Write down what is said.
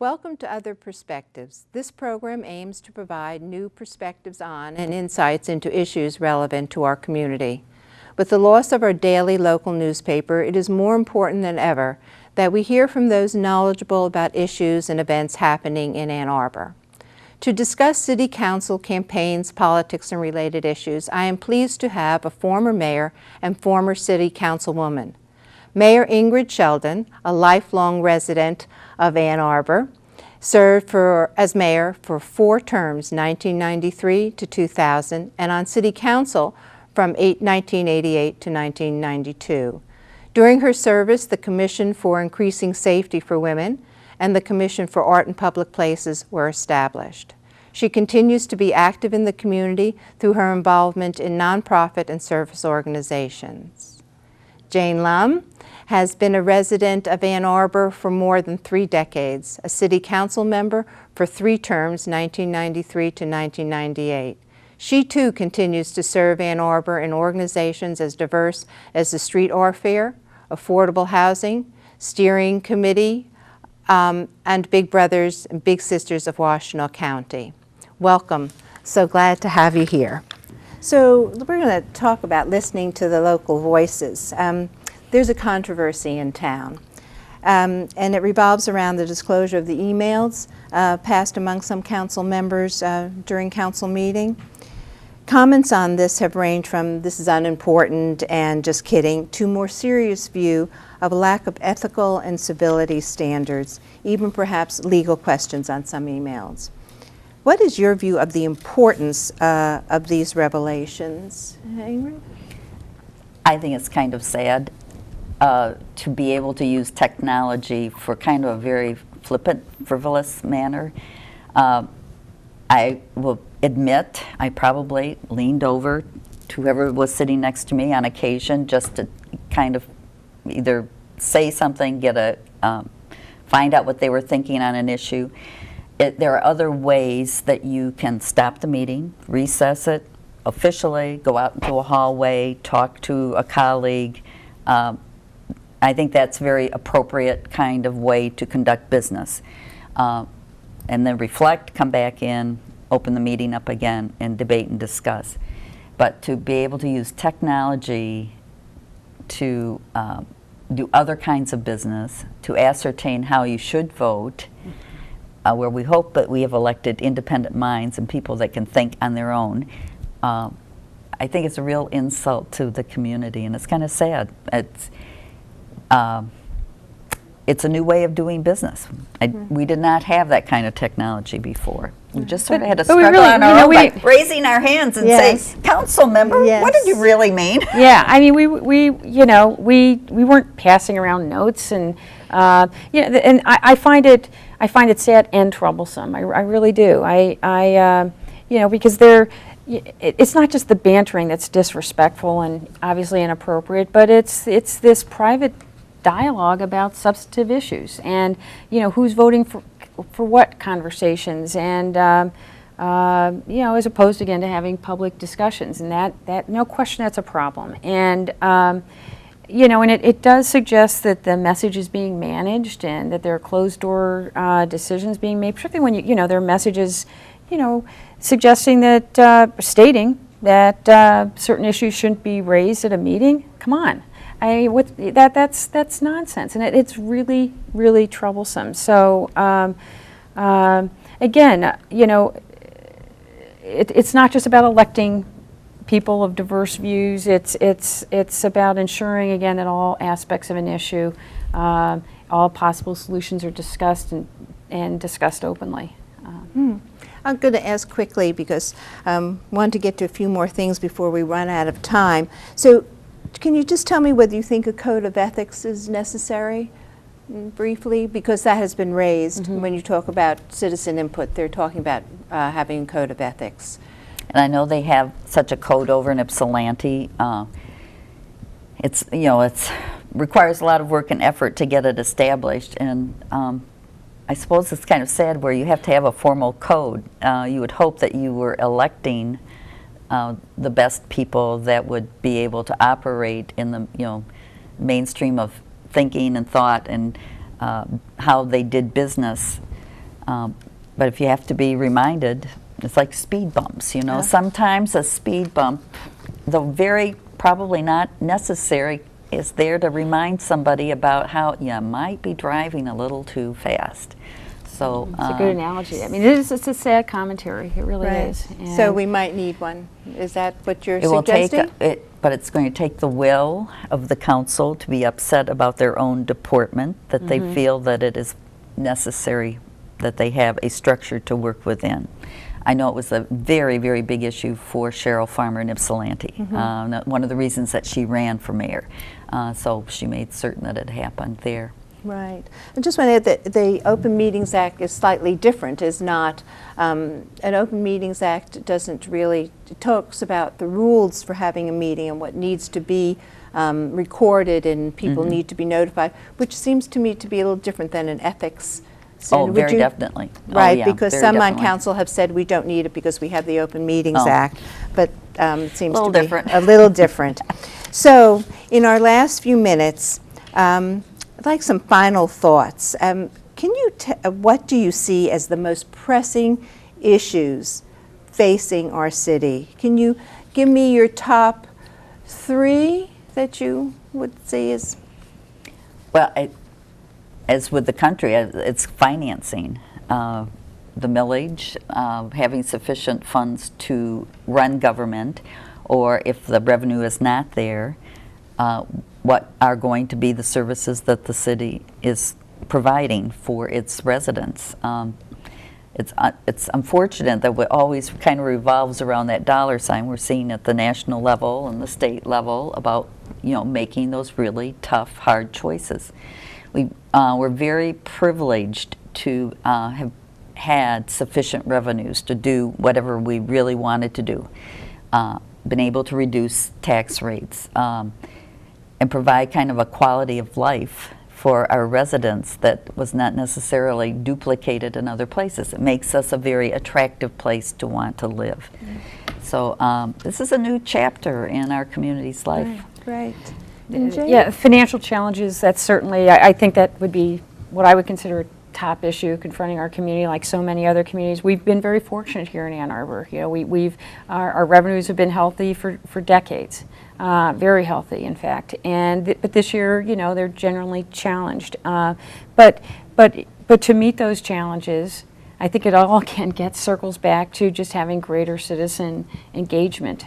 Welcome to Other Perspectives. This program aims to provide new perspectives on and insights into issues relevant to our community. With the loss of our daily local newspaper, it is more important than ever that we hear from those knowledgeable about issues and events happening in Ann Arbor. To discuss City Council campaigns, politics, and related issues, I am pleased to have a former mayor and former City Councilwoman. Mayor Ingrid Sheltdon, a lifelong resident of Ann Arbor, served as mayor for 4 terms, 1993 to 2000, and on City Council from 1988 to 1992. During her service, the Commission for Increasing Safety for Women and the Commission for Art in Public Places were established. She continues to be active in the community through her involvement in nonprofit and service organizations. Lumm has been a resident of Ann Arbor for more than 3 decades, a City Council member for 3 terms, 1993 to 1998. She too continues to serve Ann Arbor in organizations as diverse as the Street Art Fair, Affordable Housing, Steering Committee, and Big Brothers and Big Sisters of Washtenaw County. Welcome. So glad to have you here. So we're going to talk about listening to the local voices. There's a controversy in town, and it revolves around the disclosure of the emails passed among some council members during council meeting. Comments on this have ranged from "this is unimportant" and "just kidding" to more serious view of a lack of ethical and civility standards, even perhaps legal questions on some emails. What is your view of the importance of these revelations, Ingrid? I think it's kind of sad to be able to use technology for kind of a very flippant, frivolous manner. I will admit I probably leaned over to whoever was sitting next to me on occasion just to kind of either say something, find out what they were thinking on an issue. There are other ways that you can stop the meeting, recess it officially, go out into a hallway, talk to a colleague. I think that's a very appropriate kind of way to conduct business. And then reflect, come back in, open the meeting up again, and debate and discuss. But to be able to use technology to do other kinds of business, to ascertain how you should vote, where we hope that we have elected independent minds and people that can think on their own, I think it's a real insult to the community, and it's kind of sad. It's a new way of doing business. We did not have that kind of technology before. We just sort of had to struggle on our own by raising our hands and say, "Council member, what did you really mean?" Yeah, I mean, we weren't passing around notes, and and I find it sad and troublesome. I really do. Because it's not just the bantering that's disrespectful and obviously inappropriate, but it's this private dialogue about substantive issues, and who's voting for what conversations, and as opposed again to having public discussions, and that no question that's a problem, and and it does suggest that the message is being managed and that there are closed door decisions being made, particularly when there are messages suggesting that stating that certain issues shouldn't be raised at a meeting. Come on. That's nonsense, and it's really, really troublesome. So again, it's not just about electing people of diverse views. It's about ensuring again that all aspects of an issue, all possible solutions are discussed and discussed openly. I'm going to ask quickly because I want to get to a few more things before we run out of time. So, can you just tell me whether you think a code of ethics is necessary, briefly? Because that has been raised when you talk about citizen input. They're talking about having a code of ethics. And I know they have such a code over in Ypsilanti. It's requires a lot of work and effort to get it established, and I suppose it's kind of sad where you have to have a formal code. You would hope that you were electing the best people that would be able to operate in the mainstream of thinking and thought and how they did business. But if you have to be reminded, it's like speed bumps, you know. Sometimes a speed bump, though very probably not necessary, is there to remind somebody about how you might be driving a little too fast. So It's a good analogy. I mean, it's a sad commentary. It really is. So And we might need one. Is that what you're it will take, suggesting? but it's going to take the will of the council to be upset about their own department, that they feel that it is necessary that they have a structure to work within. I know it was a very, very big issue for Cheryl Farmer in Ypsilanti. One of the reasons that she ran for mayor. So she made certain that it happened there. Right. I just want to add that the Open Meetings Act is slightly different. Is not an Open Meetings Act doesn't really, it talks about the rules for having a meeting and what needs to be recorded and people need to be notified, which seems to me to be a little different than an ethics. Oh, very definitely. Right, yeah, because very some on definitely. council have said we don't need it because we have the Open Meetings Act, but it seems to be different. a little different. So, in our last few minutes, I'd like some final thoughts. Can you what do you see as the most pressing issues facing our city? Can you give me your top 3 that you would say is? Well, as with the country, it's financing. The millage, having sufficient funds to run government, or if the revenue is not there, what are going to be the services that the city is providing for its residents. It's unfortunate that it always kind of revolves around that dollar sign we're seeing at the national level and the state level about, you know, making those really tough, hard choices. We're very privileged to have had sufficient revenues to do whatever we really wanted to do. Been able to reduce tax rates and provide kind of a quality of life for our residents that was not necessarily duplicated in other places. It makes us a very attractive place to want to live. So this is a new chapter in our community's life. Right. yeah, financial challenges, that's certainly, I think that would be what I would consider a top issue confronting our community, like so many other communities. We've been very fortunate here in Ann Arbor. You know, our revenues have been healthy for decades, very healthy, in fact. But this year, you know, they're generally challenged. But to meet those challenges, I think it all again circles back to just having greater citizen engagement.